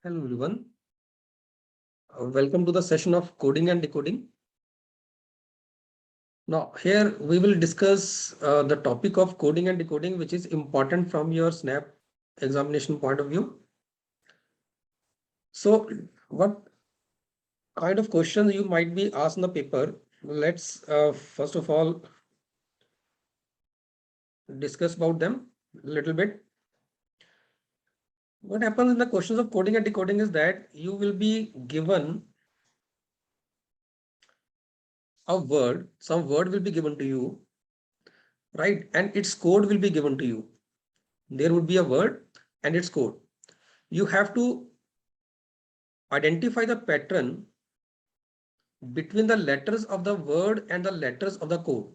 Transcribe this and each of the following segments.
Hello everyone. Welcome to the session of coding and decoding. Now here we will discuss the topic of coding and decoding, which is important from your SNAP examination point of view. So what kind of questions you might be asked in the paper? Let's first of all discuss about them a little bit. What happens in the questions of coding and decoding is that you will be given a word, some word will be given to you, right? And its code will be given to you. There would be a word and its code. You have to identify the pattern between the letters of the word and the letters of the code.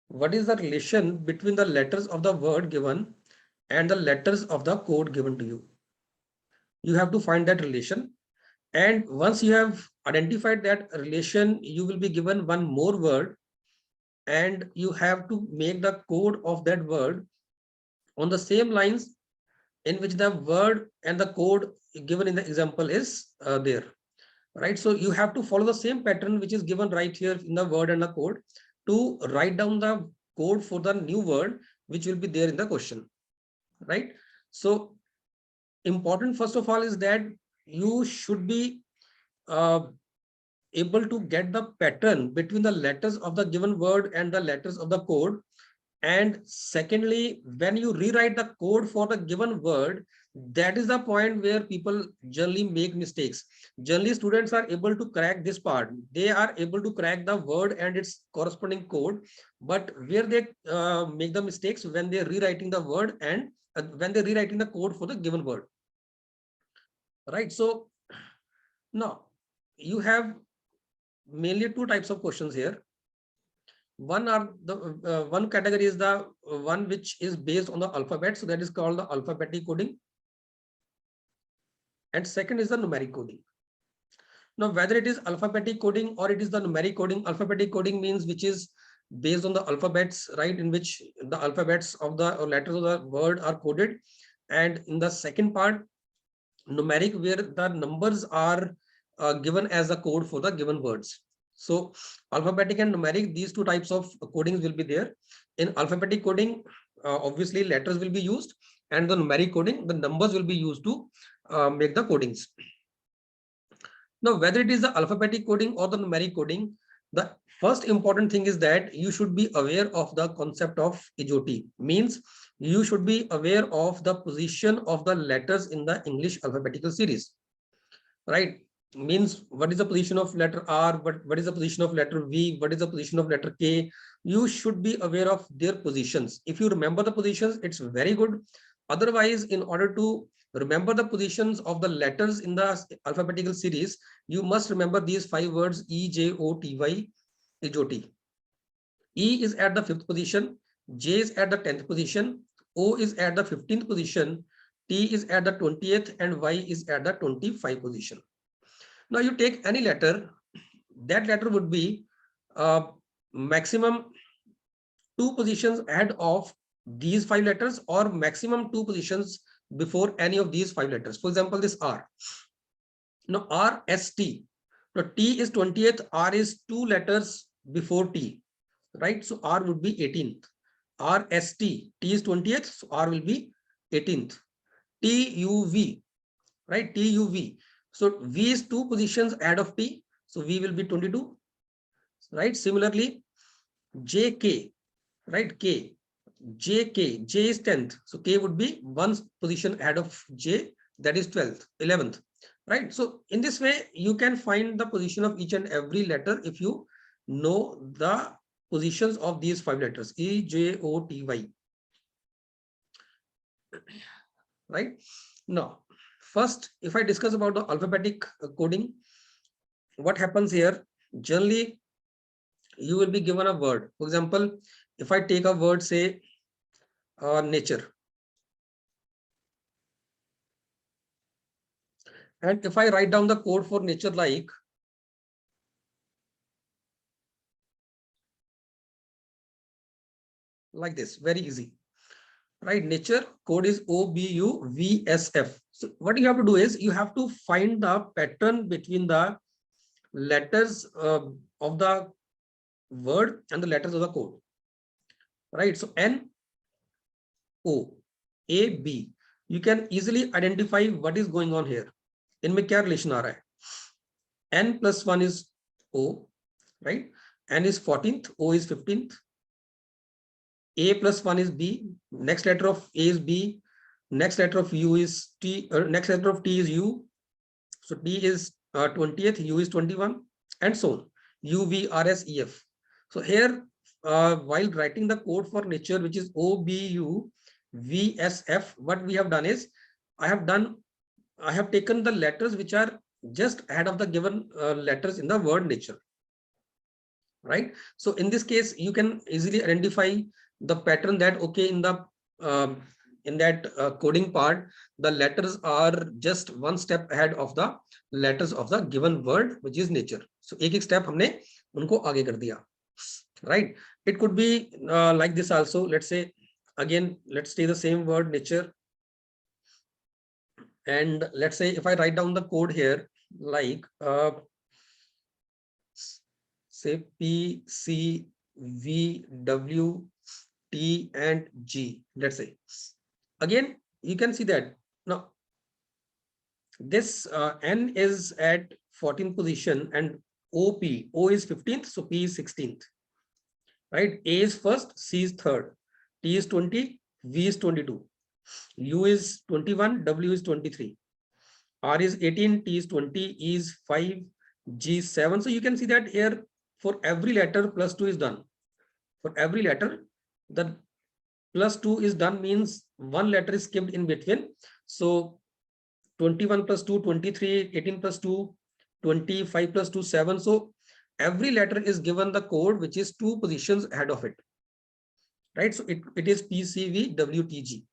What is the relation between the letters of the word given and the letters of the code given to you? You have to find that relation. And once you have identified that relation, you will be given one more word and you have to make the code of that word on the same lines in which the word and the code given in the example is there, right? So you have to follow the same pattern which is given right here in the word and the code to write down the code for the new word which will be there in the question, right? So important first of all is that you should be uh, able to get the pattern between the letters of the given word and the letters of the code. And secondly, when you rewrite the code for the given word, that is the point where people generally make mistakes. Generally, students are able to crack this part. They are able to crack the word and its corresponding code. But where they make the mistakes when they're rewriting the word and when they're rewriting the code for the given word. Right. So now you have mainly two types of questions here. One are the one category is the one which is based on the alphabet, so that is called the alphabetic coding, and second is the numeric coding. Now whether it is alphabetic coding or it is the numeric coding, alphabetic coding means which is based on the alphabets, right, in which the alphabets of the or letters of the word are coded, and in the second part, numeric, where the numbers are given as a code for the given words. So alphabetic and numeric, these two types of codings will be there. In alphabetic coding, obviously letters will be used, and the numeric coding, the numbers will be used to make the codings. Now, whether it is the alphabetic coding or the numeric coding, the first important thing is that you should be aware of the concept of EJOT. Means you should be aware of the position of the letters in the English alphabetical series, right? Means what is the position of letter R, what is the position of letter V, what is the position of letter K. You should be aware of their positions. If you remember the positions, it's very good. Otherwise, in order to remember the positions of the letters in the alphabetical series, you must remember these 5 words: EJOTY, EJOT. E is at the 5th position, J is at the 10th position, O is at the 15th position, T is at the 20th, and Y is at the 25th position. Now you take any letter, that letter would be maximum 2 positions ahead of these 5 letters or maximum 2 positions before any of these 5 letters. For example, this R. Now R, S, T. Now T is 20th, R is 2 letters before T, right? So R would be 18th. R, S, T. T is 20th, so R will be 18th. T, U, V, right? T, U, V. So V is 2 positions ahead of T, so V will be 22, right? Similarly, J, K, right? K, J, K, J is 10th, so K would be 1 position ahead of J, that is 12th, 11th, right? So in this way, you can find the position of each and every letter if you know the positions of these 5 letters: E, J, O, T, Y, right? Now, first, if I discuss about the alphabetic coding, what happens here? Generally, you will be given a word. For example, if I take a word, say nature, and if I write down the code for nature like this, very easy. right? Nature code is OBUVSF. So what you have to do is you have to find the pattern between the letters of the word and the letters of the code, right? So N O A B, you can easily identify what is going on here. इनमें क्या relation आ रहा है? N plus 1 is O, right? N is 14th, O is 15th. A plus 1 is B. Next letter of A is B. Next letter of U is T. Next letter of T is U. So T is 20th, U is 21, and so on. U, V, R, S, E, F. So here, while writing the code for nature, which is O, B, U, V, S, F, what we have done is, I have taken the letters which are just ahead of the given letters in the word nature, right? So in this case, you can easily identify the pattern that, okay, in that coding part, the letters are just one step ahead of the letters of the given word, which is nature. So एक step हमने उनको आगे कर दिया, right? It could be like this also. Let's say again, let's take the same word nature, and let's say if I write down the code here, like say P, C, V, W, T, and G, let's say. Again, you can see that now this N is at 14th position and O is 15th, so P is 16th, right? A is first, C is third, T is 20, V is 22, U is 21, W is 23, R is 18, T is 20, E is 5, G is 7. So you can see that here for every letter +2 is done. For every letter, the +2 is done, means one letter is skipped in between. So 21 plus 2, 23, 18 plus 2, 25 plus 2, 7. So every letter is given the code which is 2 positions ahead of it, right? So it is PCVWTG.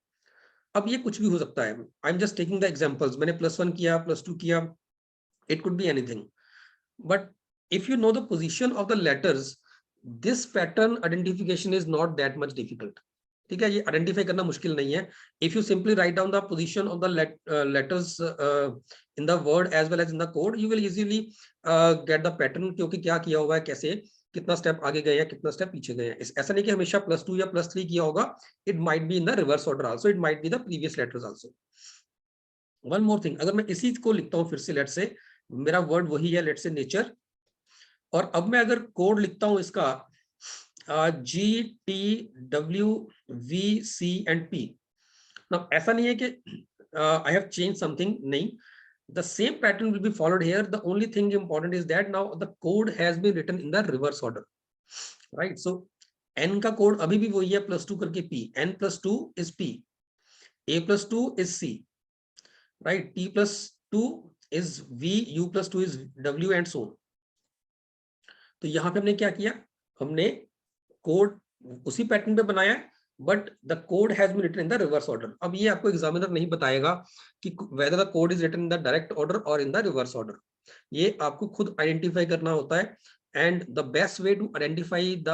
अब ये कुछ भी हो सकता है. I'm just taking the examples. मैंने +1 किया, +2 किया. It could be anything. But if you know the position of the letters, this pattern identification is not that much difficult. ठीक है, ये आइडेंटिफाई करना मुश्किल नहीं है. If you simply write down the position of the letters in the word as well as in the code, you will easily get the pattern, क्योंकि क्या किया हुआ है, कैसे, कितना स्टेप आगे गए हैं, कितना स्टेप पीछे गए हैं. ऐसा नहीं कि हमेशा +2 या +3 किया होगा. It might be in the reverse order also. It might be the previous letters also. One more thing, अगर मैं इसी को लिखता हूँ फिर से, let's say मेरा वर्ड वही है, let's say nature, और अब मैं अगर कोड लिखता हूँ इसका GTWVC and P. Now ऐसा नहीं है कि I have changed something, नहीं. The same pattern will be followed here. The only thing important is that now the code has been written in the reverse order, right? So N का code अभी भी वही है, +2 करके P. N plus 2 is P. A plus 2 is C, right? T plus 2 is V. U plus 2 is W, and so on. तो यहाँ पे हमने क्या किया, हमने कोड उसी पैटर्न पे बनाया, but the code has been written in the reverse order. अब ये आपको एग्जामिनर नहीं बताएगा कि whether the code is written in the direct order और इन द रिवर्स ऑर्डर. ये आपको खुद आइडेंटिफाई करना होता है. And the best way to identify the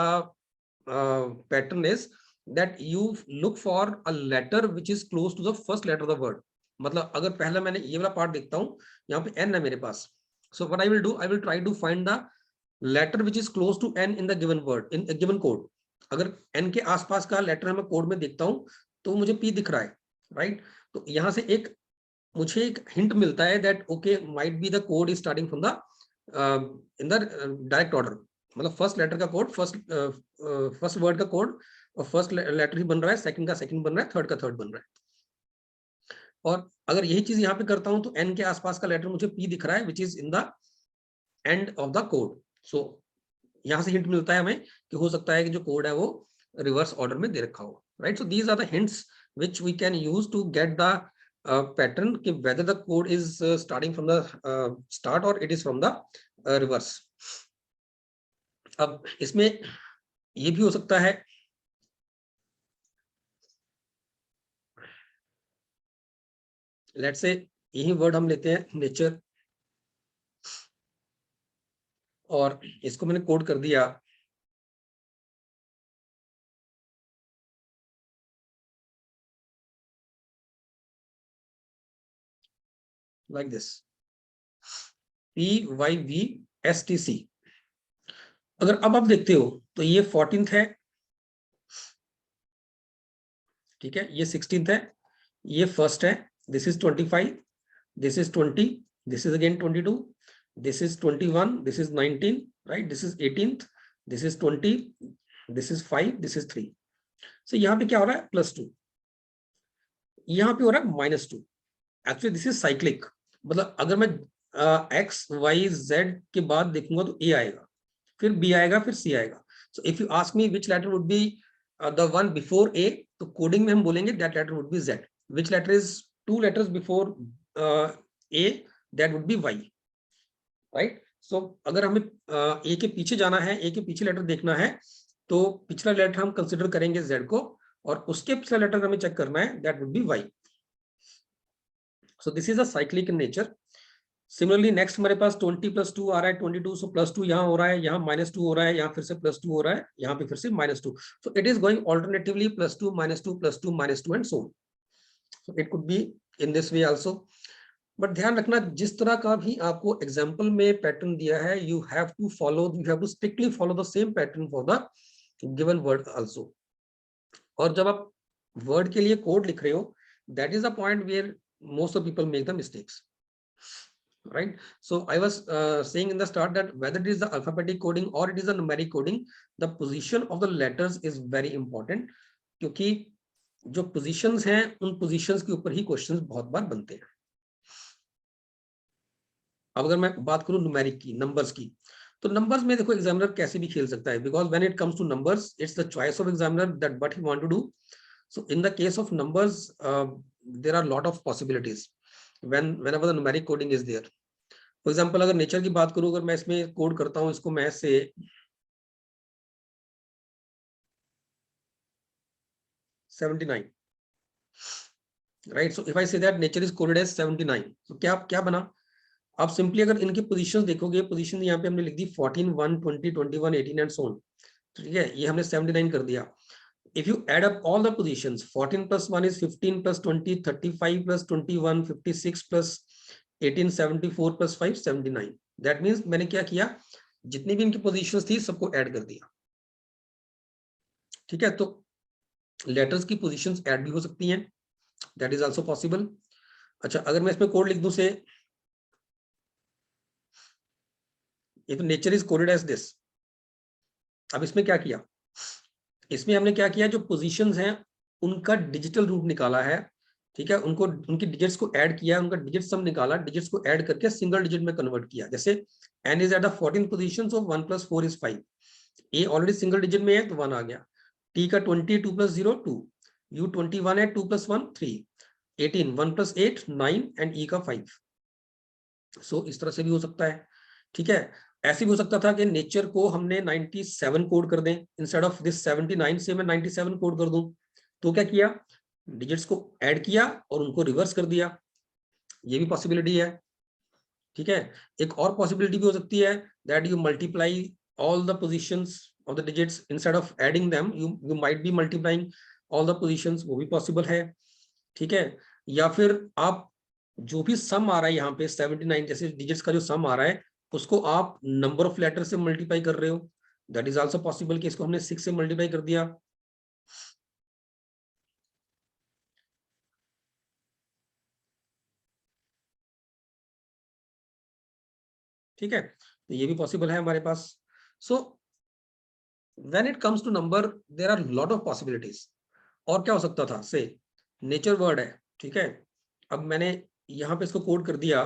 pattern is that you look for a letter which is close to the first letter of the word. मतलब अगर पहला मैंने ये वाला पार्ट देखता हूँ, यहाँ पे एन है मेरे पास. So what I will do, I will try to find the letter which is close to N in the given word, in given code. अगर एन के आसपास का लेटर मैं कोड में देखता हूं तो मुझे पी दिख रहा है, राइट? तो यहां से मुझे एक हिंट मिलता है that okay, might be the code is starting from the in the direct order. मतलब फर्स्ट लेटर का कोड, फर्स्ट वर्ड का कोड और फर्स्ट लेटर ही बन रहा है, सेकंड का सेकंड बन रहा है, थर्ड का थर्ड बन रहा है. और अगर यही चीज यहाँ पे करता हूं तो एन के आसपास का लेटर मुझे पी दिख रहा है, which is in the end of the code. So यहाँ से हिंट मिलता है हमें कि हो सकता है कि जो कोड है वो रिवर्स ऑर्डर में दे रखा हो, right? So these are the hints which we can use to get the pattern कि whether the code is starting from the start और it is from the reverse. अब इसमें ये भी हो सकता है, लेट्स से यही वर्ड हम लेते हैं नेचर, और इसको मैंने कोड कर दिया. like this, PYVSTC। अगर अब आप देखते हो तो ये 14th है, ठीक है, ये 16th है, ये फर्स्ट है, this is 25, this is 20, this is again 22, this is 21, this is 19, right, this is 18th, this is 20, this is 5, this is 3। सो यहाँ पे क्या हो रहा है, +2, यहाँ पे हो रहा है -2। एक्चुअली दिस इज साइक्लिक, मतलब अगर मैं एक्स वाई जेड के बाद देखूंगा तो ए आएगा, फिर बी आएगा, फिर सी आएगा। So if you ask me which letter would be the one before A, तो कोडिंग में हम बोलेंगे that letter would be Z. Which letter is 2 letters before A, that would be Y, right. So अगर हमें ए के पीछे जाना है, ए के पीछे लेटर देखना है, तो पिछला लेटर हम कंसिडर करेंगे जेड को, और उसके पिछला लेटर हमें चेक करना है, that would be Y. So this is a cyclic in nature. Similarly next हमारे पास 20 + 2 आ रहा है, 22, सो +2 यहाँ हो रहा है, यहाँ -2 हो रहा है, यहाँ फिर से +2 हो रहा है, यहाँ पे फिर से -2। So it is going alternatively +2 -2 +2 -2 and so on. So it could be in this way also. But ध्यान रखना, जिस तरह का भी आपको एग्जाम्पल में पैटर्न दिया है, you have to strictly follow the same pattern for the given word also. और जब आप वर्ड के लिए कोड लिख रहे हो, that is a point where most of people make the mistakes, right? So I was saying in the start that whether it is the alphabetic coding or it is the numeric coding, the position of the letters is very important, क्योंकि जो positions हैं, उन positions के ऊपर ही questions बहुत बार बनते हैं। अब अगर मैं बात करूं न्यूमेरिक की, नंबर्स की, तो नंबर्स में देखो एग्जामिनर कैसे भी खेल सकता है, because when it comes to numbers it's the choice of examiner that what he want to do. So in the case of numbers there are lot of possibilities whenever the numeric coding is there। For example अगर nature की बात करूं, अगर मैं इसमें code करता हूं इसको मैथ से, $79, right. So if I say that nature is coded as 79, तो क्या क्या बना? आप सिंपली अगर इनके पोजीशंस देखोगे, पोजीशन यहाँ पे हमने लिख दी 14, 1, 20, 21, 18 एंड सो ऑन, ठीक है, ये हमने 79 कर दिया। If you add up all the positions, 14 + 1 is 15 + 20, 35 + 21, 56 + 18, 74 + 5, 79। That means मैंने क्या किया, जितनी भी इनकी पोजीशंस थी सबको ऐड कर दिया, ठीक है। तो लेटर्स की पोजीशंस ऐड भी हो सकती हैं, दैट इज आल्सो पॉसिबल। अच्छा, अगर मैं इसमें कोड लिख दूं से, ये तो nature is coded as this. अब इसमें क्या किया, इसमें हमने क्या किया, जो पोजीशंस हैं उनका डिजिटल रूट निकाला है, ठीक है, उनको उनकी डिजिट्स को ऐड किया, उनका डिजिट सम निकाला, डिजिट्स को ऐड करके सिंगल डिजिट में कन्वर्ट किया। जैसे n is at the 14th position, so 1 + 4 is 5। a already single digit में है तो 1 आ गया। t का 20, 2 + 0 2, u 21 है, 2 + 1 3, 18, 1 + 8 9 एंड e का 5। सो इस तरह से भी हो सकता है, ठीक है। ऐसे भी हो सकता था कि नेचर को हमने 97 कोड कर दें, इंस्टेड ऑफ दिस 79 से मैं 97 कोड कर दूं। तो क्या किया, डिजिट्स को ऐड किया और उनको रिवर्स कर दिया, ये भी पॉसिबिलिटी है, ठीक है। एक और पॉसिबिलिटी भी हो सकती है that you multiply all the positions of the digits instead of adding them, you might be multiplying all the positions, वो भी पॉसिबल है, ठीक है। या फिर आप जो भी सम आ रहा है यहाँ पे 79 जैसे डिजिट्स का जो सम आ रहा है, उसको आप नंबर ऑफ लेटर से मल्टीप्लाई कर रहे हो, दैट इज आल्सो पॉसिबल कि इसको हमने 6 से मल्टीप्लाई कर दिया, ठीक है। तो ये भी पॉसिबल है हमारे पास। So when it comes to number there are lot of possibilities. और क्या हो सकता था, से नेचर वर्ड है, ठीक है। अब मैंने यहाँ पे इसको कोड कर दिया,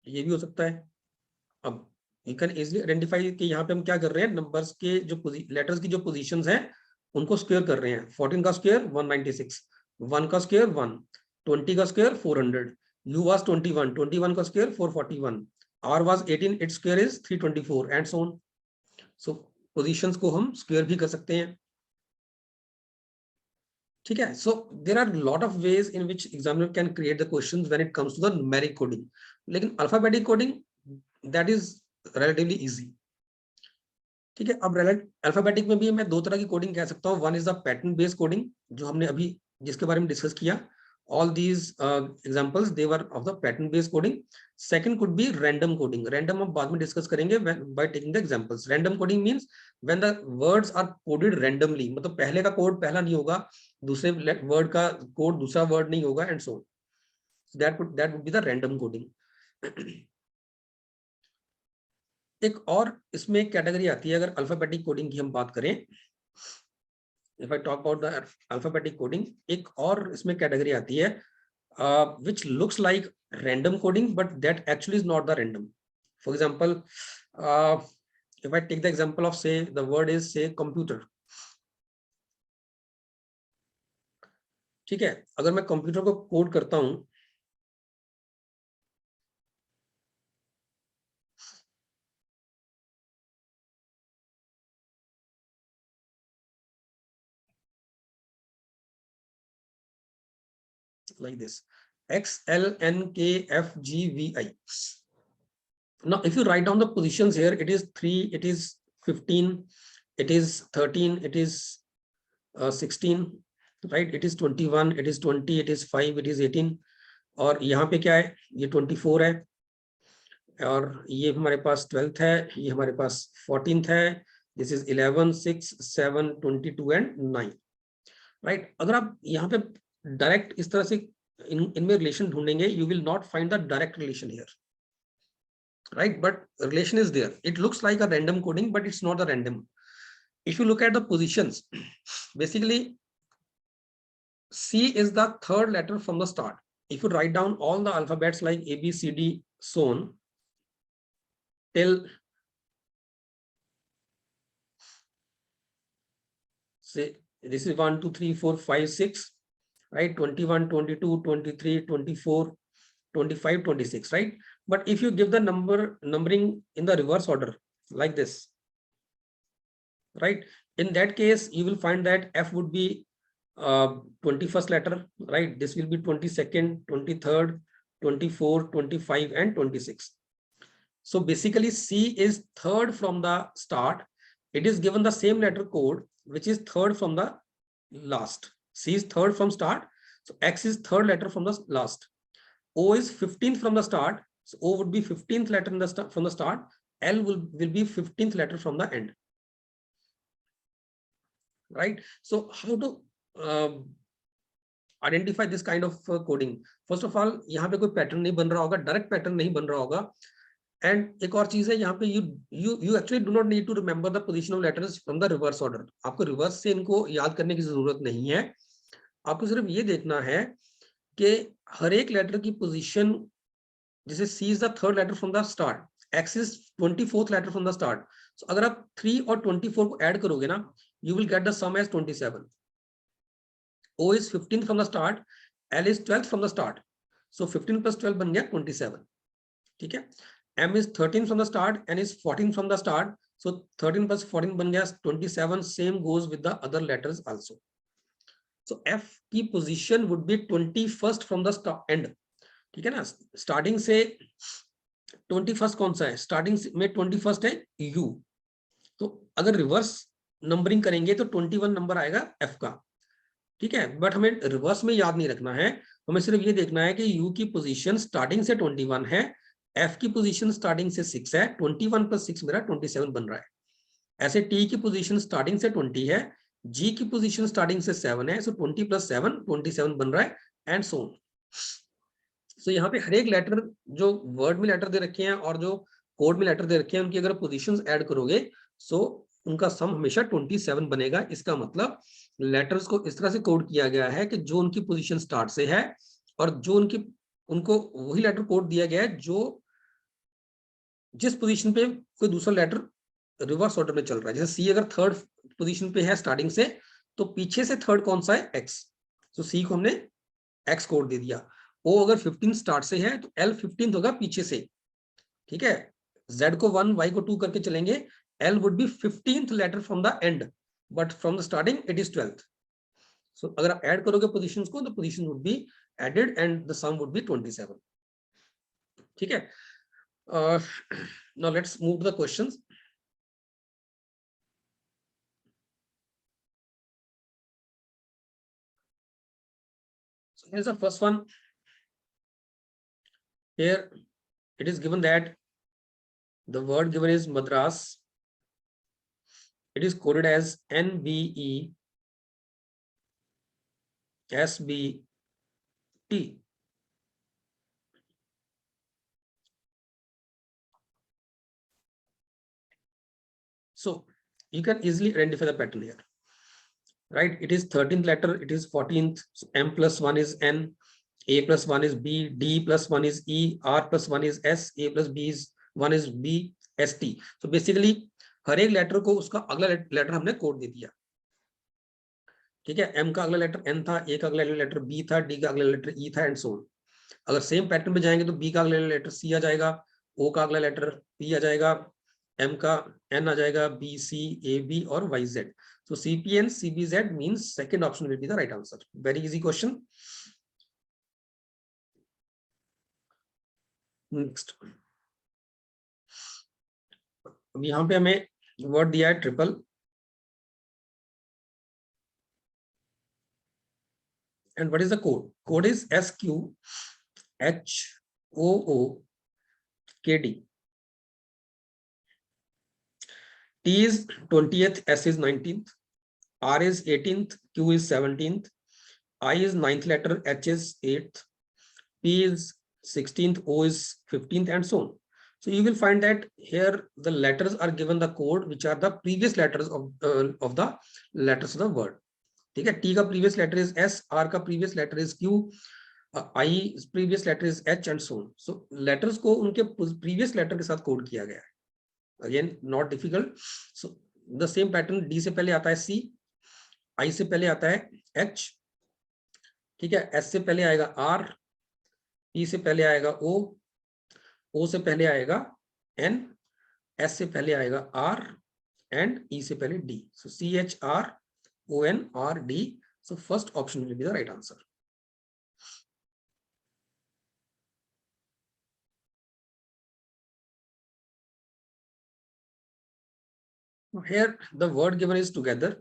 ये भी हो सकता है। अब यू कैन इजिली आइडेंटिफाई कि यहाँ पे हम क्या कर रहे हैं, नंबर्स के जो लेटर्स की जो पोजीशंस हैं उनको स्क्वायर कर रहे हैं। 14 का स्क्वायर 196, 1 का स्क्वायर 1, 20 का स्क्वायर 400, u was 21, 21 का square 441, r was 18, its square is 324 and so on. So positions को हम स्क्वायर भी कर सकते हैं, ठीक है। So there are lot of ways in which examiner can create the questions when it comes to the numeric coding. लेकिन alphabetic coding that is relatively easy, ठीक है। अब अल्फाबेटिक में भी मैं दो तरह की कोडिंग कह सकता हूँ। One is the pattern based coding, जो हमने अभी जिसके बारे में डिस्कस किया, all these examples they were of the pattern based coding. Second could be random coding. Random हम बाद में डिस्कस करेंगे by taking the examples. Random coding means when the words are coded randomly, मतलब पहले का code पहला नहीं होगा, दूसरे वर्ड का कोड दूसरा वर्ड नहीं होगा, and so that would be the random coding. एक और इसमें एक कैटेगरी आती है, अगर अल्फाबेटिक कोडिंग की हम बात करें, if I talk about the alphabetic coding, एक और इसमें कैटेगरी आती है which looks like random coding but that actually is not the random. For example, if I take the example of, say, the word is, say, computer. ठीक है, अगर मैं computer को कोड करता हूं, like this, XLNKFGVI. Now if you write down the positions here, it is 3, it is 15, it is 13, it is 16, right? It is 21, it is 20, it is 5, it is 18, और यहाँ पे क्या है, ये 24 है, और ये हमारे पास 12th है, ये हमारे पास 14th है, दिस इज 11, 6, 7, 22 एंड 9, राइट? अगर आप यहाँ पे डायरेक्ट इस तरह से इनमें रिलेशन ढूंढेंगे, you will not find the direct relation here, right? But relation is there. It looks like a random coding, but it's not a random. If you look at the positions, basically C is the third letter from the start. If you write down all the alphabets like A, B, C, D, so on, till, say, this is 1, 2, 3, 4, 5, 6, right? 21, 22, 23, 24, 25, 26, right? But if you give the numbering in the reverse order like this, right, in that case you will find that F would be 21st letter, right? This will be 22nd, 23rd, 24, 25 and 26. So basically C is third from the start. It is given the same letter code which is third from the last. C is third from start, so X is third letter from the last. O is 15th from the start, so O would be 15th letter in the from the start. L will be 15th letter from the end, right? So how to identify this kind of coding? First of all, यहाँ पे कोई pattern नहीं बन रहा होगा, direct pattern नहीं बन रहा होगा, एंड एक और चीज है, यहाँ पे you actually do not need to remember the position of letters from the reverse order. आपको रिवर्स से इनको याद करने की जरूरत नहीं है, आपको सिर्फ ये देखना है कि हर एक लेटर की पोजीशन, जैसे C is the third letter from the start, X is 24th letter from the start. So अगर आप 3 और 24 को ऐड करोगे ना, you will get the sum as 27. O is 15th from the start, L is 12th from the start, so 15 plus 12 बन गया 27, ठीक है? M is 13 from the start, N is 14 from the start, so 13 plus 14 बन गया 27. Same goes with the other letters also. So F की position would be 21st from the end, ठीक है ना? स्टार्टिंग से 21st कौन सा है? स्टार्टिंग में 21st है U, तो अगर रिवर्स नंबरिंग करेंगे तो 21 नंबर आएगा F का, ठीक है? बट हमें रिवर्स में याद नहीं रखना है, हमें सिर्फ ये देखना है कि U की पोजीशन स्टार्टिंग से 21 है, F की पोजीशन स्टार्टिंग से 6 है, 21 प्लस 6 मेरा 27 बन रहा है। ऐसे T की पोजीशन स्टार्टिंग से 20 है, G की पोजीशन स्टार्टिंग से 7 है, सो 20 प्लस 7 27 बन रहा है, एंड सो ऑन। सो यहाँ पे हर एक लेटर जो वर्ड में लेटर दे रखे हैं और जो कोड में लेटर दे रखे हैं, उनकी अगर पोजीशंस ऐड करोगे, सो उनका सम हमेशा 27 बनेगा। इसका मतलब लेटर्स को इस तरह से कोड किया गया है कि जो उनकी पोजीशन स्टार्ट से है और जो उनको वही लेटर कोड दिया गया है जो जिस पोजीशन पे कोई दूसरा लेटर रिवर्स ऑर्डर में चल रहा है। जैसे सी अगर थर्ड पोजीशन पे है स्टार्टिंग से, तो पीछे से थर्ड कौन सा है? एक्स, तो सी को हमने एक्स कोड दे दिया। ओ अगर 15 स्टार्ट से है तो एल 15 होगा पीछे से, ठीक है? जेड को 1, वाई को 2 करके चलेंगे, L would be 15th letter from the end, but from the starting it is 12th। सो अगर आप ऐड करोगे पोजीशंस को, तो position would be added and the sum would be 27, ठीक है? Now let's move to the questions. So here's the first one. Here it is given that the word given is Madras. It is coded as NBESBT. So you can easily identify the pattern here, right? It is 13th letter, it is 14th. So M plus 1 is N, A plus 1 is B, D plus 1 is E, R plus 1 is S, A plus B is 1 is B, S T. So basically हर एक letter को उसका अगला letter हमने code दे दिया, ठीक है? M का अगला लेटर N था, A का अगला लेटर B था, D का अगला लेटर E था, एंड सो ऑन. अगर सेम पैटर्न में जाएंगे तो B का अगला लेटर C आ जाएगा, O का अगला लेटर P आ जाएगा, M का N आ जाएगा, B, C, A, B और Y, Z. So CPN CBZ means second option will be the right answer. Very easy question. Next, अब यहाँ पे हमें वर्ड दिया है triple, and what is the code? Code is SQHOOKD. T is 20th, S is 19th, R is 18th, Q is 17th, I is 9th letter, H is 8th, P is 16th, O is 15th, and so on. So you will find that here the letters are given the code which are the previous letters of the letters of the word. ठीक है? T का previous letter is S, R का previous letter is Q, I previous letter is H, and so on. So letters को उनके previous letter के साथ code किया गया है. Again, not difficult. So the same pattern, D से पहले आता है C, I से पहले आता है H, ठीक है? S से पहले आएगा R, P से पहले आएगा O, O से पहले आएगा N, S से पहले आएगा R, and E से पहले D. So CHRONRD. So first option will be the right answer. Here the word given is together.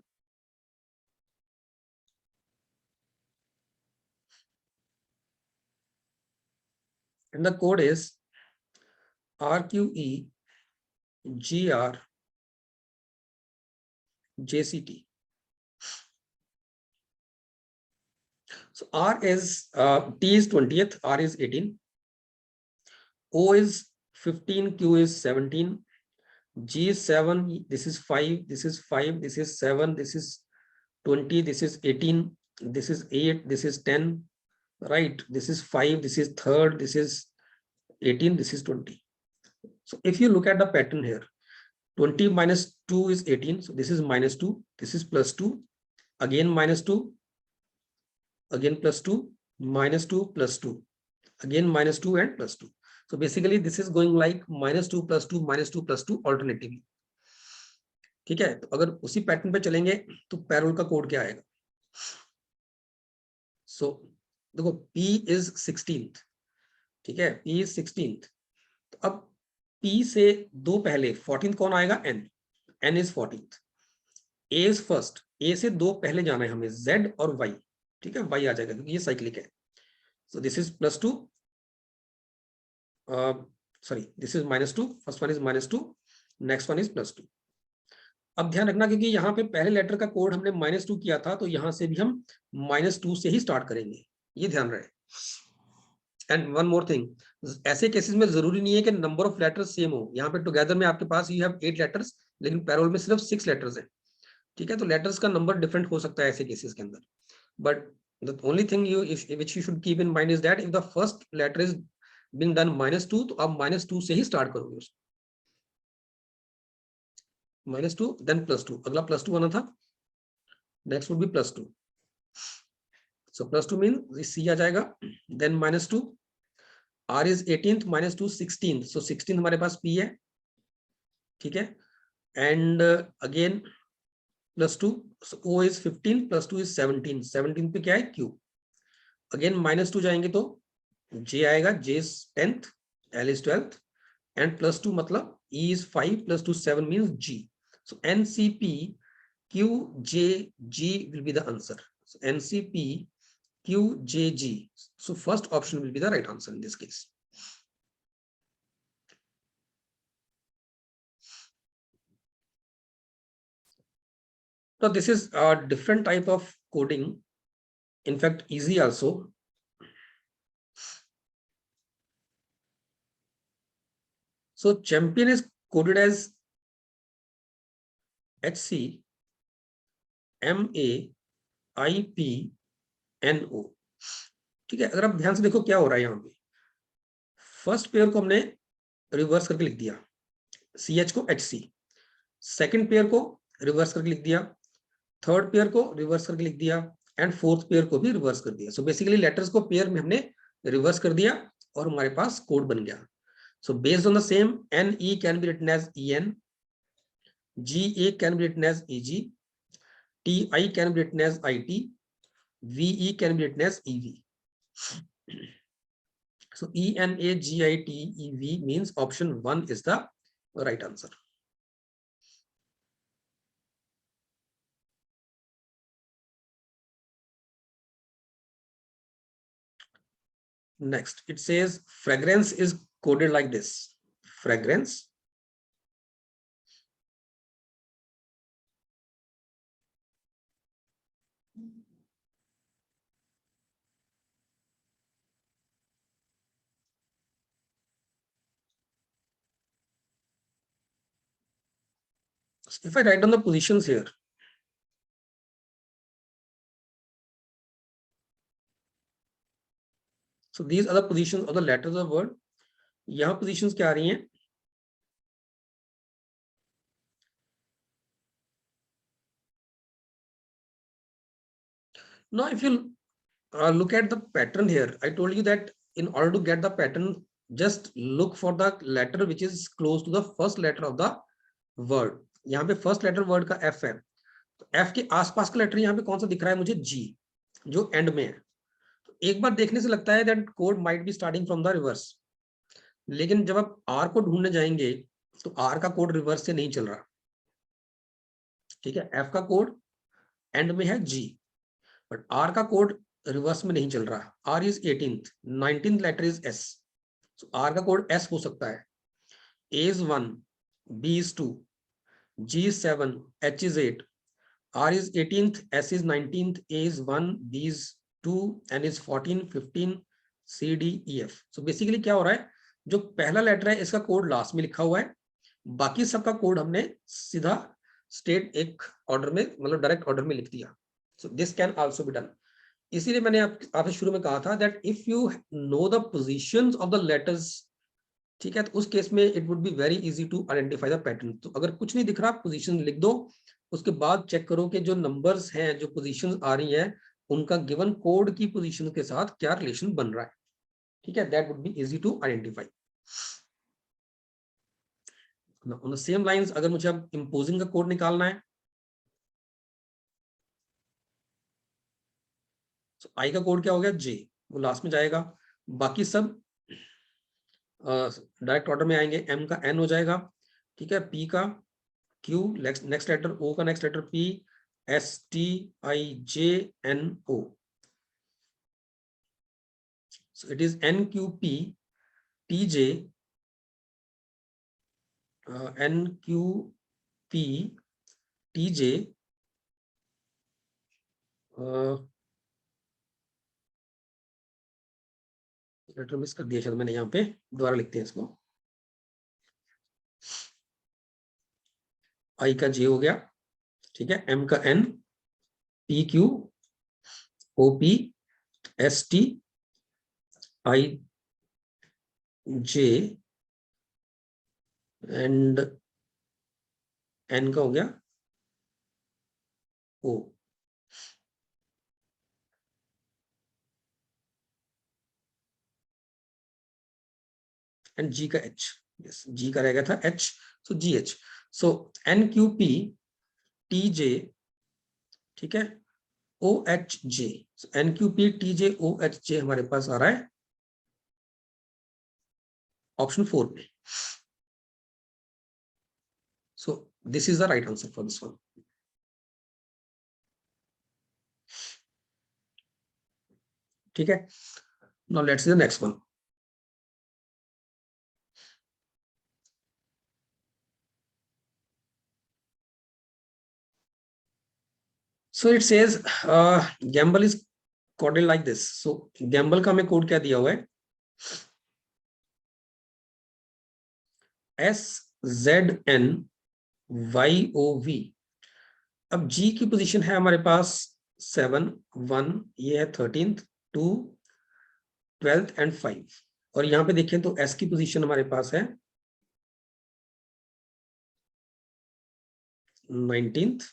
And the code is RQEGRJCT. So R is T is 20th, R is 18, O is 15, Q is 17, G is 7, this is 5, this is 5, this is 7, this is 20, this is 18, this is 8, this is 10, right? This is 5, this is third, this is 18, this is 20. So if you look at the pattern here, 20 minus 2 is 18. So this is minus 2, this is plus 2, again minus 2, again plus 2, minus 2, plus 2, again minus 2 and plus 2. So basically this is going like minus 2 plus 2 minus 2 plus 2 alternatively. ठीक है? तो अगर उसी pattern पे चलेंगे तो payroll का code क्या आएगा? सो देखो P is 16th, ठीक है? P is 16th. तो अब P से दो पहले 14th कौन आएगा? N. N is 14th. A is first. A से दो पहले जाना है हमें, Z और Y. ठीक है? Y आ जाएगा क्योंकि ये साइक्लिक है. So this is plus 2. Sorry, this is minus 2. First one is minus 2. Next one is plus 2. अब ध्यान रखना क्योंकि यहाँ पे पहले लेटर का कोड हमने -2 किया था, तो यहाँ से भी हम -2 से ही स्टार्ट करेंगे, ये ध्यान रहे. एंड वन मोर थिंग, ऐसे केसेस में जरूरी नहीं है कि नंबर ऑफ लेटर्स सेम हो. यहाँ पे टुगेदर में आपके पास यू हैव 8 लेटर्स, लेकिन पैरोल में सिर्फ 6 लेटर्स हैं. ठीक है? तो लेटर्स का नंबर डिफरेंट हो सकता है ऐसे केसेस के अंदर. But the only thing which you should keep in mind is that if the first letter is being done -2, तो आप -2 से ही स्टार्ट करोगे उसको. -2 then +2, अगला +2 आना था, next would be +2. So +2 mean C आ जाएगा, then -2, R is 18th, -2 16th, so 16th हमारे पास P है. ठीक है? And again +2, so O is 15, +2 is 17, 17 पे क्या है? Q. अगेन -2 जाएंगे तो J आएगा, J is 10th, L is 12th, and +2 मतलब E is 5, +2 7 means G. So NCP QJG will be the answer. So NCP QJG. So first option will be the right answer in this case. So this is a different type of coding. In fact, easy also. So champion is coded as HC MAIPNO. ठीक है, अगर आप ध्यान से देखो क्या हो रहा है यहाँ पे, फर्स्ट पेयर को हमने रिवर्स करके लिख दिया, CH को HC, सेकंड पेयर को रिवर्स करके लिख दिया, थर्ड पेयर को रिवर्स करके लिख दिया, एंड फोर्थ पेयर को भी रिवर्स कर दिया. सो बेसिकली लेटर्स को पेयर में हमने रिवर्स कर दिया और हमारे पास कोड बन गया. So based on the same, NE can be written as EN, GA can be written as EG, TI can be written as IT, VE can be written as EV. So ENAGITEV means option 1 is the right answer. Next, it says fragrance is coded like this. Fragrance. If I write down the positions here, so these are the positions of the letters of word. यहाँ positions क्या आ रही हैं? Now, if you look at the pattern here, I told you that in order to get the pattern, just look for the letter which is close to the first letter of the word. यहाँ पे first letter word का F है, तो F के आसपास का letter यहाँ पे कौन सा दिख रहा है मुझे? G, जो एंड में है. तो एक बार देखने से लगता है that code might be starting from the reverse, लेकिन जब आप R को ढूंढने जाएंगे तो R का कोड रिवर्स से नहीं चल रहा. ठीक है, F का कोड एंड में है G, बट R का कोड रिवर्स में नहीं चल रहा. R is 18th, 19th letter is S. So R का कोड S हो सकता है. A is 1, B is 2, G is 7, H is 8, R is 18th, S is 19th, A is 1, B is 2, N is 14, 15, C, D, E, F. So basically क्या हो रहा है, जो पहला लेटर है इसका कोड लास्ट में लिखा हुआ है, बाकी सबका कोड हमने सीधा स्टेट एक ऑर्डर में, मतलब डायरेक्ट ऑर्डर में लिख दिया. So this can also be done. इसीलिए मैंने आपसे शुरू में कहा था that if you know the positions of the letters, ठीक है, तो उस केस में it would be very easy to identify the pattern. तो अगर कुछ नहीं दिख रहा, पोजीशन लिख दो, उसके बाद चेक करो कि जो नंबर्स हैं, जो पोजीशंस आ रही हैं, उनका गिवन कोड की पोजीशन के साथ क्या रिलेशन बन रहा है. ठीक है, that would be easy to identify. On the same lines, अगर मुझे अब इंपोजिंग का कोड निकालना है, तो आई का कोड क्या हो गया? J, वो लास्ट में जाएगा. बाकी सब डायरेक्ट ऑर्डर में आएंगे. M का N हो जाएगा. ठीक है, P का Q, नेक्स्ट लेटर O का next letter P, S T I J N O. So it is NQP TJ NQP TJ letter miss कर दिया शायद मैंने, यहाँ पे दोबारा लिखते हैं इसको. I का J हो गया. ठीक है, M का N, P Q O P S T I J and N का हो गया O. एंड G का H. यस, G का रह गया था H, सो GH. सो NQP TJ, ठीक है, OHJ. NQP TJ OHJ हमारे पास आ रहा है ऑप्शन 4 में. सो this is the right answer for this one. ठीक है. Now let's see the next one. So it says gamble is coded like this. So gamble का हमें कोड क्या दिया हुआ है, SZNYOV. अब G की पोजीशन है हमारे पास 7, 1, ये है 13th, 2, 12th एंड 5. और यहाँ पे देखें तो S की पोजीशन हमारे पास है 19th,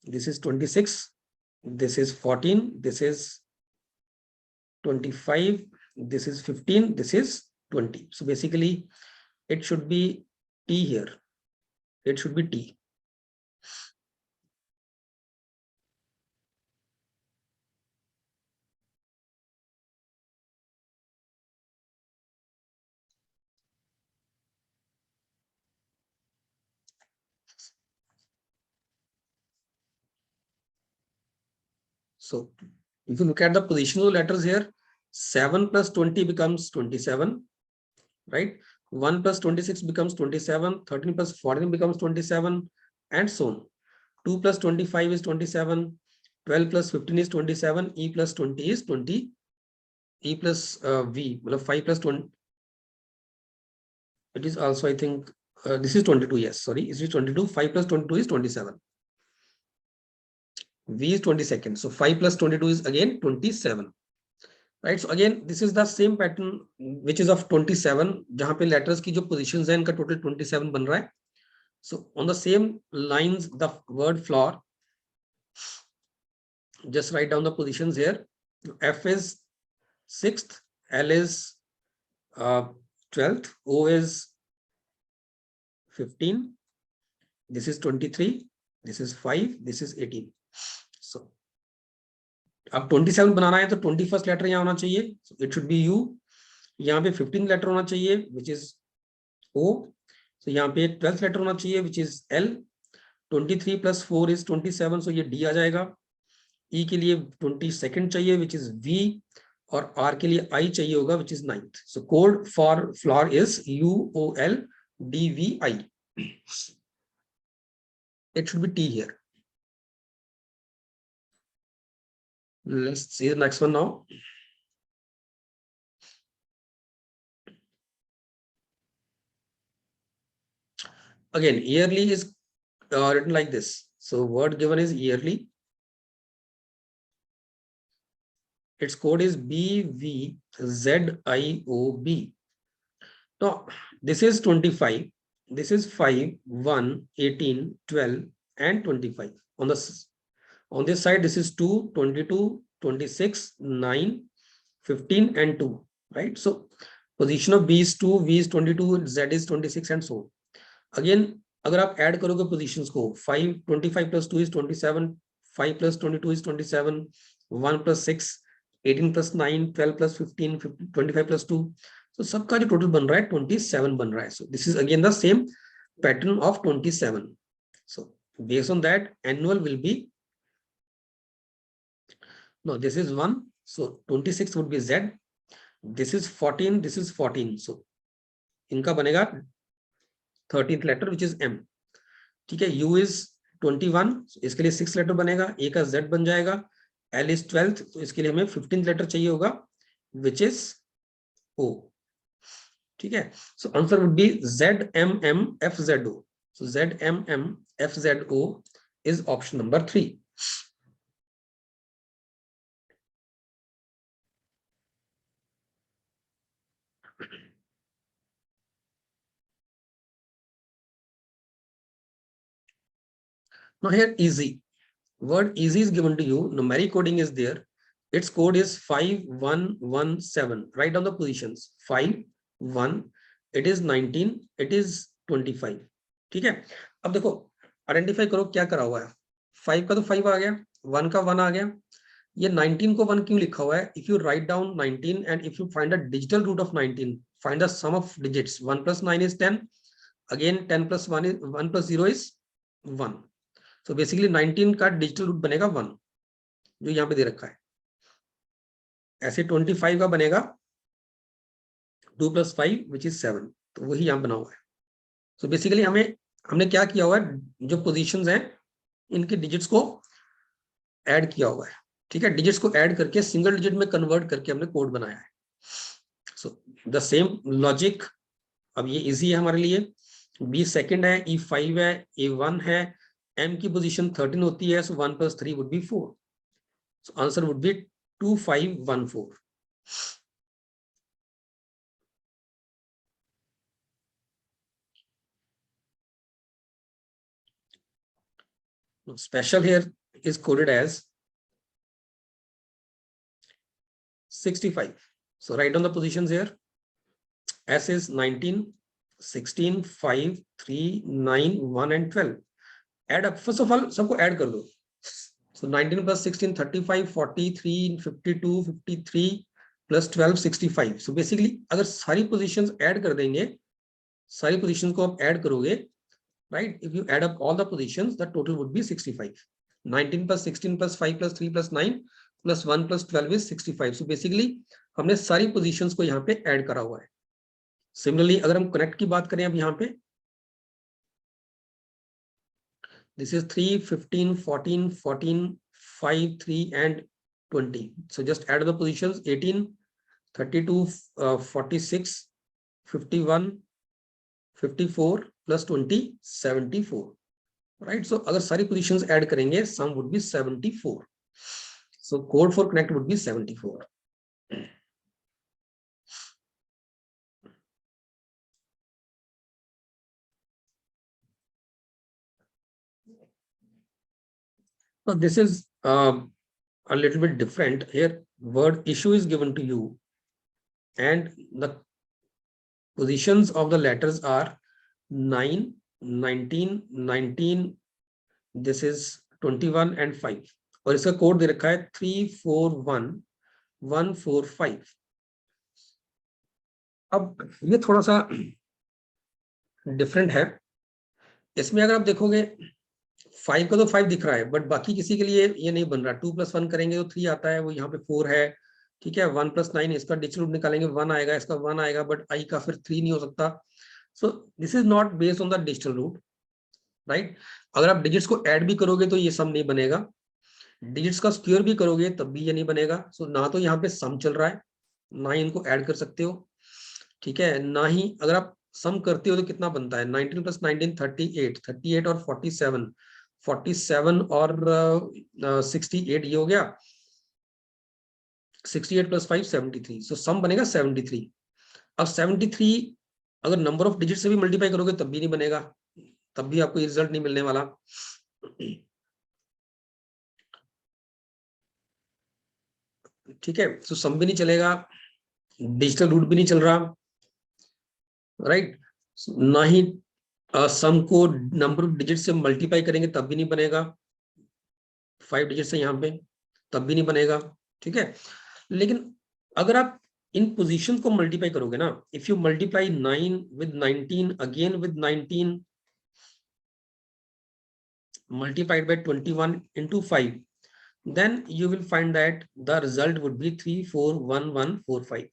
this is 26, this is 14, this is 25, this is 15, this is 20. So basically it should be T here. It should be T. So if you look at the position of the letters here, 7 plus 20 becomes 27, right? 1 plus 26 becomes 27, 13 plus 14 becomes 27, and so on. 2 plus 25 is 27, 12 plus 15 is 27, E plus 20 is 20, E plus V, 5 plus 20, it is also, I think, this is 22, yes, sorry, this is 22, 5 plus 22 is 27. V is 22nd, so 5 plus 22 is again 27. Right, so again this is the same pattern which is of 27, जहां पे letters की जो positions हैं इनका total 27 बन रहा है. So on the same lines, the word floor, just write down the positions here. F is 6th, L is 12th, O is 15, this is 23, this is 5, this is 18. So अब 27 बनाना है तो 21st letter यहाँ होना चाहिए, it should be you. यहाँ पे 15 letter होना चाहिए विच इज ओ. तो यहाँ पे 12th लेटर होना चाहिए which is L. 23 plus 4 is 27, सो ये डी आ जाएगा. ई के लिए 22nd चाहिए विच इज वी, और आर के लिए आई चाहिए होगा which is 9th. So code for floor is UOLDVI. It should be T here. Let's see the next one now. Again, yearly is written like this. So word given is yearly. Its code is BVZIOB. Now this is 25. This is 5, 1, 18, 12, and 25. On this side, this is 2, 22, 26, 9, 15, and 2. Right. So position of B is 2, V is 22, Z is 26, and so on. Again, अगर आप add करोगे positions को, 5, 25 plus 2 is 27, 5 plus 22 is 27, 1 plus 6, 18 plus 9, 12 plus 15, 25 plus 2. So सबका जो total बन रहा है 27 बन रहा है. So this is again the same pattern of 27. So based on that, annual will be, no, this is 1, so 26 would be Z. This is 14, this is 14, so इनका बनेगा 13th letter which is M. ठीक है. U is 21, इसके लिए 6 letter बनेगा, A का Z बन जाएगा. L is 12th, तो इसके लिए हमें 15th लेटर चाहिए होगा which is O. ठीक है. So answer would be ZMMFZO. So ZMMFZO is option number 3. Now here easy. Word easy is given to you. Numeric coding is there. Its code is 5117. Write down the positions. 5, 1. It is 19. It is 25. ठीक है. अब देखो identify करो क्या करा हुआ है. 5 का तो 5 आ गया, 1 का 1 आ गया. ये 19 को 1 क्यों लिखा हुआ है? If you write down 19 and if you find a digital root of 19, find the sum of digits. 1 plus 9 is 10. Again 10 plus 1 is 1 plus 0 is 1. So basically 19 का digital root बनेगा 1. जो यहाँ पे दे रखा है, ऐसे 25 का बनेगा 2 + 5 विच इज 7, तो वही यहाँ बना हुआ है। सो बेसिकली हमने क्या किया हुआ है, जो पोजीशंस हैं इनके डिजिट्स को ऐड किया हुआ है, ठीक है, डिजिट्स को ऐड करके सिंगल डिजिट में कन्वर्ट करके हमने कोड बनाया है। सो द सेम लॉजिक, अब ये इजी है हमारे लिए। बी सेकंड है, ई 5 है, ए 1 है, एम की पोजीशन 13 होती है, सो 1 + 3 would be 4, so answer would B 2514। Special here is coded as 65. So write down the positions here. S is 19, 16, 5, 3, 9, 1 and 12. Add up. First of all, सबको add कर दो. So 19 + 16, 35, 43, 52, 53 plus 12, 65. So basically, अगर सारी positions add कर देंगे, सारी positions को आप add करोगे, right? If you add up all the positions, the total would be 65. 19 + 16 + 5 + 3 + 9 + 1 + 12 is 65. So basically हमने सारी positions को यहाँ पे add करा हुआ है। Similarly, अगर हम connect की बात करें अब यहाँ पे, this is 3, 15, 14, 14, 5, 3 and 20. So just add the positions 18, 32, 46, 51, 54 plus 20, 74. Right? So अगर सारी positions add करेंगे, sum would be 74. So code for connect would be 74. So this is a little bit different. Here word issue is given to you and the positions of the letters are 9, 19, 19, this is 21 and 5. और इसका code दे रखा है 341145. अब ये थोड़ा सा different है। इसमें अगर आप देखोगे 5 का तो 5 दिख रहा है, बट बाकी किसी के लिए ये नहीं बन रहा। 2 + 1 करेंगे तो 3 आता है, वो यहाँ पे 4 है, ठीक है। 1 + 9 इसका डिजिटल रूट निकालेंगे 1 आएगा, इसका 1 आएगा, बट आई का फिर 3 नहीं हो सकता। So this is not based on the digital root, right. अगर आप डिजिट्स को ऐड भी करोगे तो ये सम नहीं बनेगा, डिजिट्स का स्क्वायर भी करोगे तब भी ये नहीं बनेगा। सो ना तो यहाँ पे सम चल रहा है, ना ही इनको ऐड कर सकते हो, ठीक है। ना ही अगर आप सम करते हो तो कितना बनता है, 19 + 19 38, 38 और 47, 47 और 68 ये हो गया, 68 + 5 73। सो सम बनेगा 73। अब 73 अगर नंबर ऑफ डिजिट से भी मल्टीप्लाई करोगे तब भी नहीं बनेगा, तब भी आपको रिजल्ट नहीं मिलने वाला। ठीक है, तो सम भी नहीं चलेगा, डिजिटल रूट भी नहीं चल रहा, राइट। ना ही सम को नंबर ऑफ डिजिट से मल्टीप्लाई करेंगे तब भी नहीं बनेगा, 5 डिजिट से यहाँ पे तब भी नहीं बनेगा, ठीक है। लेकिन अगर आप इन पोजीशन को मल्टीप्लाई करोगे ना, if you multiply 9 with 19 again with 19 multiplied by 21 into 5, then you will find that the result would be 341145.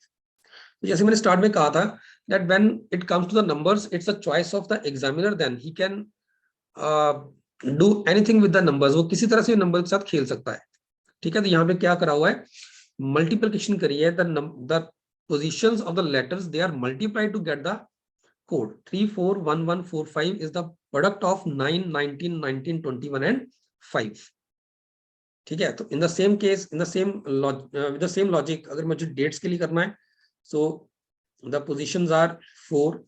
तो जैसे मैंने स्टार्ट में कहा था that when it comes to the numbers, it's a choice of the examiner, then he can do anything with the numbers. वो किसी तरह से नंबर के साथ खेल सकता है, ठीक है। तो यहाँ पे क्या करा हुआ है, मल्टीप्लिकेशन करी है, the positions of the letters they are multiplied to get the code. 341145 is the product of 9, 19, 19, 21 and 5, ठीक है। तो in the same case, in the same with the same logic, अगर मुझे डेट्स के लिए करना है, so the positions are 4,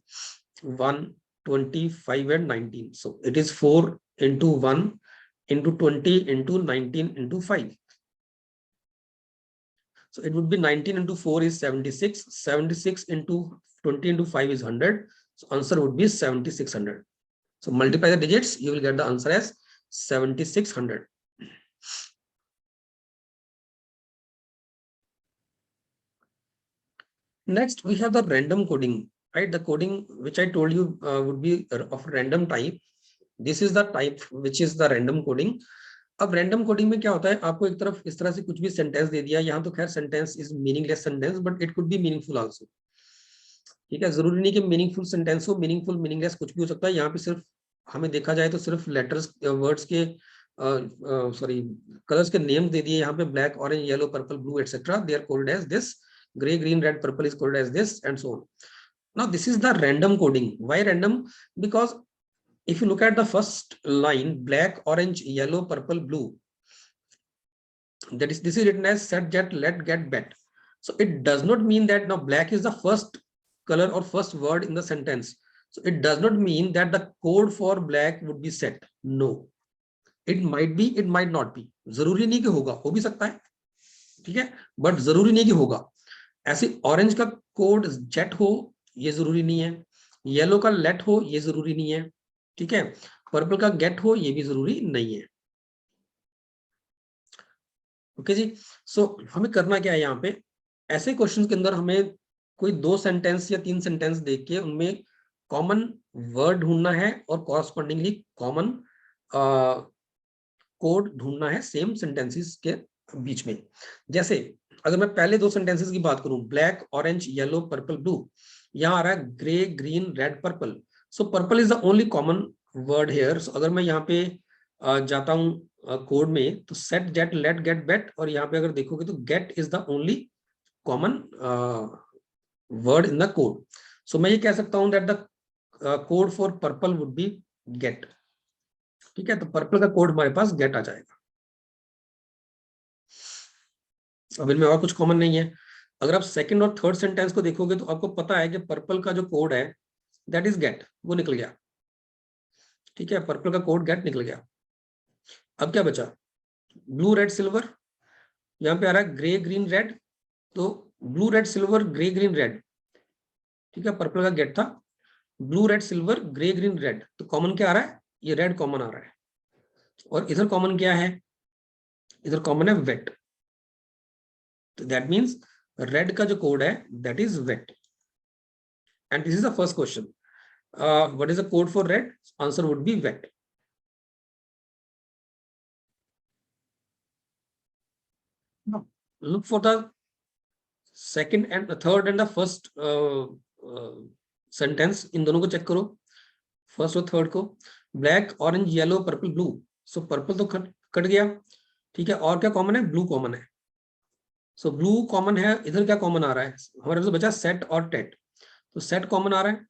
1, 25 and 19. So it is 4 into 1 into 20 into 19 into 5. So it would be 19 into 4 is 76, 76 into 20 into 5 is 100. So answer would be 7600. So multiply the digits, you will get the answer as 7600. Next, we have the random coding, right? The coding which I told you would be of random type. This is the type which is the random coding. अब random coding में क्या होता है, आपको एक तरफ इस तरह से कुछ भी सेंटेंस दे दिया, यहाँ तो खैर sentence is meaningless sentence but it could B meaningful also. ठीक है, जरूरी नहीं कि मीनिंगफुल सेंटेंस हो, मीनिंगफुल मीनिंगलेस कुछ भी हो सकता है। यहाँ पे सिर्फ हमें देखा जाए तो सिर्फ लेटर्स वर्ड्स के सॉरी कलर्स के नेम दे दिए यहाँ पे, black orange yellow purple blue etcetera, they are coded as this, grey green red purple is coded as this and so on. Now this is the random coding. Why random? Because if you look at the first line, black orange yellow purple blue, that is, this is written as set jet let get bet. So it does not mean that now black is the first color or first word in the sentence. So it does not mean that the code for black would be set. No, it might be, it might not be. जरूरी नहीं कि होगा, हो भी सकता है, ठीक है, बट जरूरी नहीं कि होगा। ऐसे ऑरेंज का कोड जेट हो ये जरूरी नहीं है, येलो का लेट हो ये जरूरी नहीं है, ठीक है, पर्पल का गेट हो ये भी जरूरी नहीं है। ओके जी, सो हमें करना क्या है यहाँ पे, ऐसे क्वेश्चंस के अंदर हमें कोई 2 सेंटेंस या 3 सेंटेंस देख के उनमें कॉमन वर्ड ढूंढना है और कॉरस्पॉन्डिंगली कॉमन कोड ढूंढना है सेम सेंटेंसेस के बीच में। जैसे अगर मैं पहले 2 सेंटेंसेस की बात करूं, black orange yellow purple blue, यहाँ आ रहा है grey green red purple. So purple is the only common word here. So अगर मैं यहाँ पे जाता हूँ कोड में तो set jet let get bet, और यहाँ पे अगर देखोगे तो get is the only common word in the code. So मैं ये कह सकता हूँ that the code for purple would be get. ठीक है, तो पर्पल का कोड हमारे पास गेट आ जाएगा। अब इनमें और कुछ कॉमन नहीं है। अगर आप सेकंड और थर्ड सेंटेंस को देखोगे तो आपको पता है कि पर्पल का जो कोड है दैट इज गेट, वो निकल गया। ठीक है, पर्पल का कोड गेट निकल गया। अब क्या बचा, ब्लू रेड सिल्वर, यहाँ पे आ रहा है ग्रे ग्रीन रेड, तो blue red silver grey green red, ठीक है, पर्पल का गेट था, blue red silver grey green red, तो कॉमन क्या आ रहा है, ये रेड कॉमन आ रहा है। और इधर कॉमन क्या है, इधर कॉमन है वेट, तो दैट मीन्स रेड का जो कोड है that is wet. And this is the first question, what is the code for red, answer would be wet. Look for the second and the third and the first sentence, इन दोनों को check करो, first और third को, black orange yellow purple blue. So purple तो cut गया, ठीक है, और क्या कॉमन है, ब्लू कॉमन है। सो ब्लू कॉमन है, इधर क्या कॉमन आ रहा है, हमारे पास बचा सेट और टेट, तो सेट कॉमन आ रहा है,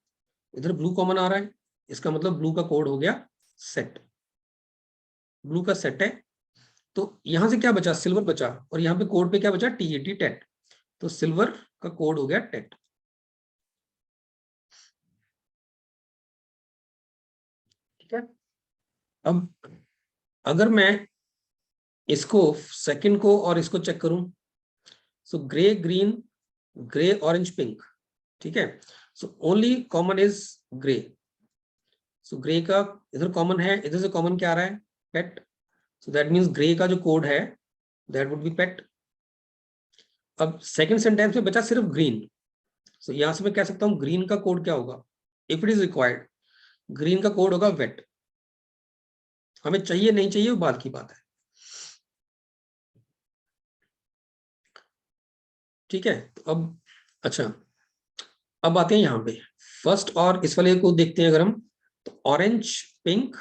इधर ब्लू कॉमन आ रहा है, इसका मतलब ब्लू का कोड हो गया सेट, ब्लू का सेट है। तो यहां से क्या बचा, सिल्वर बचा, और यहाँ पे कोड पे क्या बचा, टीएटी टेट, तो सिल्वर का कोड हो गया टेट। ठीक है, अब अगर मैं इसको सेकंड को और इसको चेक करूं, so grey green grey orange pink, ठीक है, so only common is grey. So grey का इधर कॉमन है, इधर से कॉमन क्या आ रहा है, पेट, सो दैट मींस ग्रे का जो कोड है दैट वुड बी पेट। अब सेकंड सेंटेंस में बचा सिर्फ ग्रीन, सो यहां से मैं कह सकता हूं ग्रीन का कोड क्या होगा, if it is required, green का कोड होगा वेट। हमें चाहिए नहीं चाहिए वो बात की बात है। ठीक है, तो अब अच्छा, अब आते हैं यहाँ पे फर्स्ट और इस वाले को देखते हैं अगर हम, तो ऑरेंज पिंक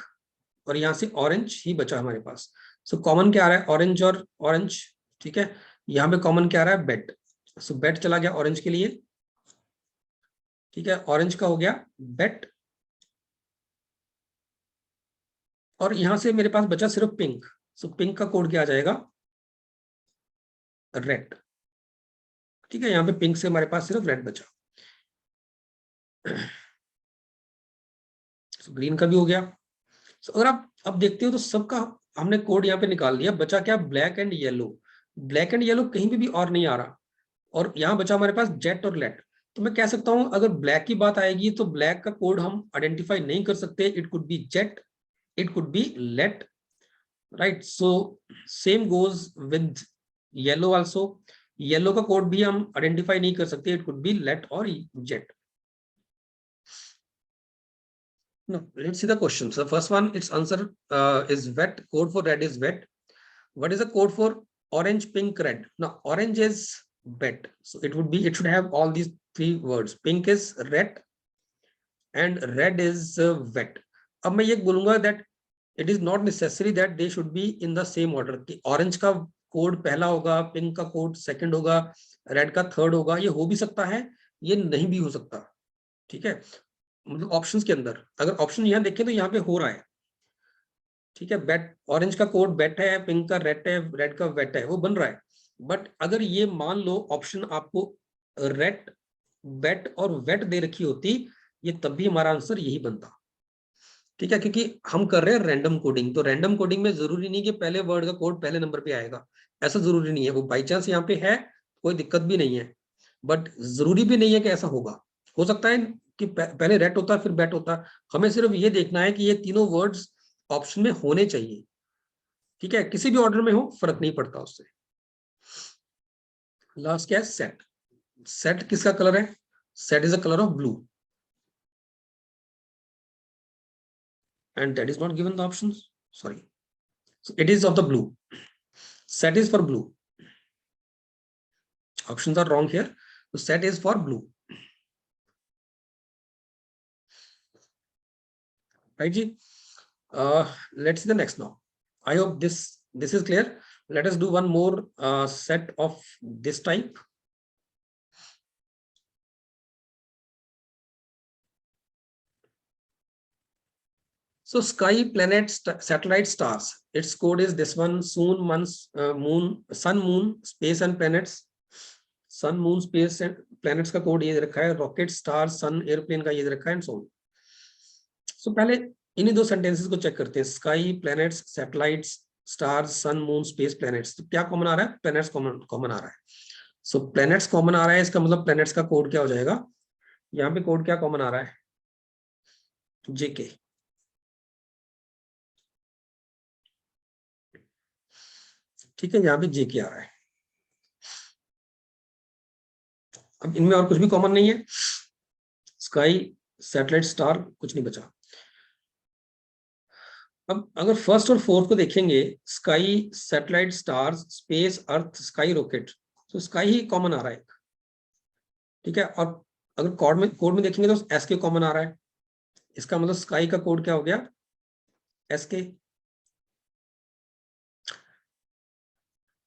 और यहाँ से ऑरेंज ही बचा हमारे पास। सो कॉमन क्या आ रहा है, ऑरेंज और ऑरेंज, ठीक है, यहाँ पे कॉमन क्या आ रहा है, बेट, सो बेट चला गया ऑरेंज के लिए, ठीक है, ऑरेंज का हो गया बेट, और यहां से मेरे पास बचा सिर्फ पिंक, सो पिंक का कोड क्या आ जाएगा, रेड। ठीक है, यहाँ पे पिंक से हमारे पास सिर्फ रेड बचा, सो ग्रीन का भी हो गया। सो अगर आप अब देखते हो तो सबका हमने कोड यहाँ पे निकाल लिया, बचा क्या, black and yellow. Black and yellow कहीं पे भी और नहीं आ रहा, और यहाँ बचा हमारे पास जेट और लेट। तो मैं कह सकता हूं अगर ब्लैक की बात आएगी तो ब्लैक का कोड हम आइडेंटिफाई नहीं कर सकते, it could be jet, it could be let, right. So same goes with yellow also, yellow का कोड भी हम आइडेंटिफाई नहीं कर सकते, इट कुड बी लेट और jet. No, let's see the question. So first one, its answer is wet. Code for red is wet. What is the code for orange, pink, red? Now orange is wet, so it should have all these three words. Pink is red and red is wet. अब मैं ये बोलूंगा that it is not necessary that they should be in the same order. कि orange का code पहला होगा, pink का code second होगा, रेड का थर्ड होगा. ये हो भी सकता है, ये नहीं भी हो सकता. ठीक है, मतलब ऑप्शंस के अंदर अगर ऑप्शन यहाँ देखें तो यहाँ पे हो रहा है. ठीक है, बेट ऑरेंज का कोड बेट है, पिंक का रेड है, रेड का वेट है, वो बन रहा है. बट अगर ये मान लो ऑप्शन आपको रेड, बेट और वेट दे रखी होती, ये तब भी हमारा आंसर यही बनता. ठीक है, क्योंकि हम कर रहे हैं रैंडम कोडिंग. तो रैंडम कोडिंग में जरूरी नहीं कि पहले वर्ड का कोड पहले नंबर पे आएगा, ऐसा जरूरी नहीं है. वो बाई चांस यहाँ पे है, कोई दिक्कत भी नहीं है, बट जरूरी भी नहीं है कि ऐसा होगा. हो सकता है कि पहले रेट होता फिर बैट होता. हमें सिर्फ ये देखना है कि ये तीनों वर्ड्स ऑप्शन में होने चाहिए. ठीक है, किसी भी ऑर्डर में हो फर्क नहीं पड़ता उससे. लास्ट क्या है? सेट. सेट किसका कलर है? Set is a colour of blue. And that is not given the options, sorry. So it is of the blue. Set is for blue. Options are wrong here. So set is for blue. Right ji? Let's see the next now. I hope this is clear. Let us do one more set of this type. So sky, planets, satellite, stars. Its code is this one: soon, months, moon, sun, moon, space and planets. Sun, moon, space and planets का code ये रखा है. Rocket, star, sun, airplane का ये रखा है, and so on. सो पहले इन्हीं दो सेंटेंसेस को चेक करते हैं. स्काई, प्लैनेट्स, सैटेलाइट्स, स्टार्स, सन, मून, स्पेस, प्लैनेट्स. तो क्या कॉमन आ रहा है? प्लैनेट्स कॉमन आ रहा है. सो प्लैनेट्स कॉमन आ रहा है, इसका मतलब प्लैनेट्स का कोड क्या हो जाएगा? यहाँ पे कोड क्या कॉमन आ रहा है? जेके. ठीक है, यहाँ पे जेके आ रहा है. अब इनमें और कुछ भी कॉमन नहीं है. स्काई, सैटेलाइट, स्टार, कुछ नहीं बचा. अब अगर फर्स्ट और फोर्थ को देखेंगे, स्काई, सैटेलाइट, स्टार्स, स्पेस, अर्थ, स्काई, रॉकेट, तो स्काई ही कॉमन आ रहा है. ठीक है, और अगर कोड में देखेंगे तो एसके कॉमन आ रहा है. इसका मतलब स्काई का कोड क्या हो गया? एसके.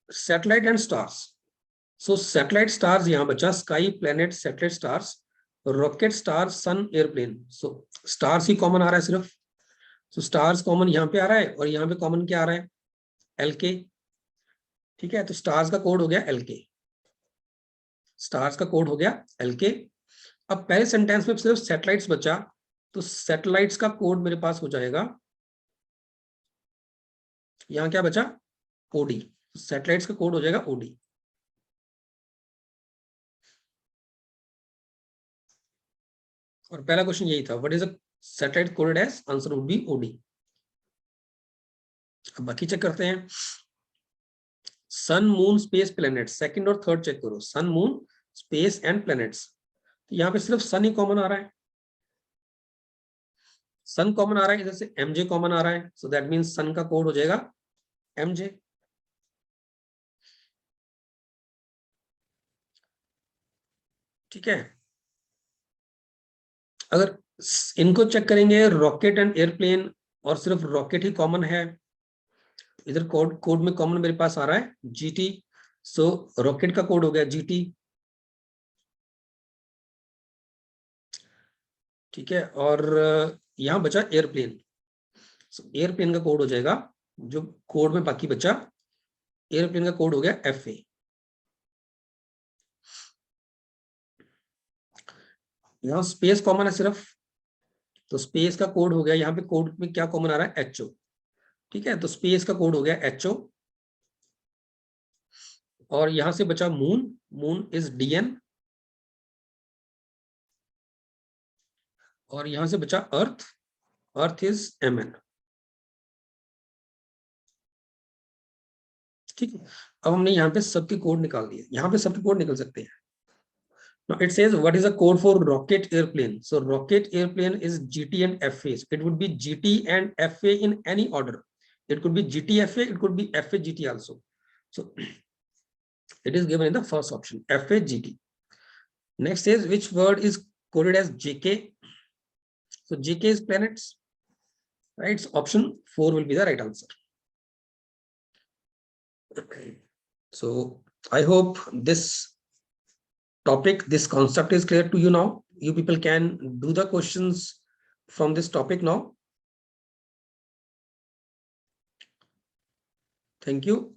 Satellite and stars. So satellite, stars यहां बचा. Sky, planet, satellite, stars, rocket, star, sun, airplane. So stars ही कॉमन आ रहा है सिर्फ. सो स्टार्स कॉमन यहाँ पे आ रहा है, और यहाँ पे कॉमन क्या आ रहा है? एलके. ठीक है, तो स्टार्स का कोड हो गया एलके. स्टार्स का कोड हो गया एलके. अब पहले सेंटेंस में सिर्फ सैटेलाइट्स बचा, तो सैटेलाइट्स का कोड मेरे पास हो जाएगा, यहाँ क्या बचा? ओडी. सैटेलाइट्स का कोड हो जाएगा ओडी. और पहला क्वेश्चन यही था, what is a satellite coded as? Answer would be OD. अब बाकी चेक करते हैं. Sun, moon, space, planet. Second और थर्ड चेक करो. Sun, moon, space and planets. तो यहाँ पे सिर्फ सन ही कॉमन आ रहा है. सन कॉमन आ रहा है, इधर से एमजे कॉमन आ रहा है. सो दैट मीन्स सन का कोड हो जाएगा एमजे. ठीक है, अगर इनको चेक करेंगे, रॉकेट एंड एयरप्लेन, और सिर्फ रॉकेट ही कॉमन है. इधर कोड में कॉमन मेरे पास आ रहा है जीटी. सो रॉकेट का कोड हो गया जीटी. ठीक है, और यहां बचा एयरप्लेन. एयरप्लेन का कोड हो जाएगा, जो कोड में बाकी बचा, एयरप्लेन का कोड हो गया एफ ए. यहां स्पेस कॉमन है सिर्फ, तो स्पेस का कोड हो गया, यहाँ पे कोड में क्या कॉमन आ रहा है? एचओ. ठीक है, तो स्पेस का कोड हो गया एचओ. और यहां से बचा मून. Moon is DN. और यहां से बचा अर्थ. Earth is MN. ठीक है, अब हमने यहाँ पे सबके कोड निकाल दिए. यहाँ पे सबके कोड निकल सकते हैं. Now it says what is the code for rocket airplane? So rocket airplane is GT and FA. It would be GT and FA in any order. It could be GTFA, it could be FAGT also. So it is given in the first option, FAGT. Next is, which word is coded as JK? So JK is planets, right? So option 4 will be the right answer. So I hope this topic, this concept is clear to you now. You people can do the questions from this topic now. Thank you.